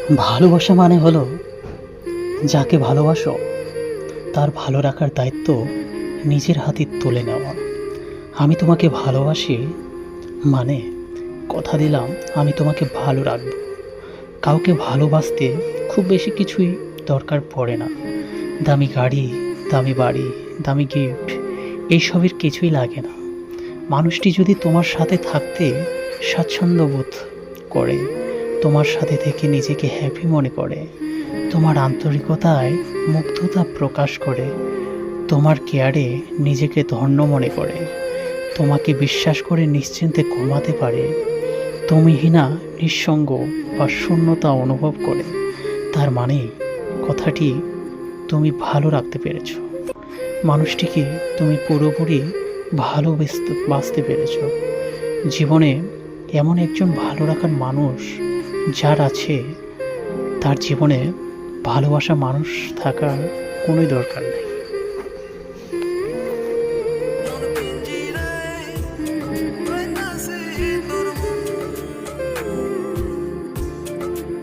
ভালোবাসা মানে হলো যাকে ভালোবাসো তার ভালো রাখার দায়িত্ব নিজের হাতে তুলে নেওয়া। আমি তোমাকে ভালোবাসি মানে কথা দিলাম আমি তোমাকে ভালো রাখবো। কাউকে ভালোবাসতে খুব বেশি কিছুই দরকার পড়ে না। দামি গাড়ি, দামি বাড়ি, দামি গিফট, এইসবের কিছুই লাগে না। মানুষটি যদি তোমার সাথে থাকতে স্বাচ্ছন্দ্য বোধ করে, তোমার সাথে থেকে নিজেকে হ্যাপি মনে করে, তোমার আন্তরিকতায় মুগ্ধতা প্রকাশ করে, তোমার কেয়ারে নিজেকে ধন্য মনে করে, তোমাকে বিশ্বাস করে নিশ্চিন্তে ঘুমাতে পারে, তুমিহীনা নিঃসঙ্গ বা শূন্যতা অনুভব করে, তার মানে কথাটি তুমি ভালো রাখতে পেরেছ। মানুষটিকে তুমি পুরোপুরি বাঁচতে পেরেছ। জীবনে এমন একজন ভালো রাখার মানুষ যার আছে, তার জীবনে ভালোবাসা মানুষ থাকার কোনোই দরকার নেই।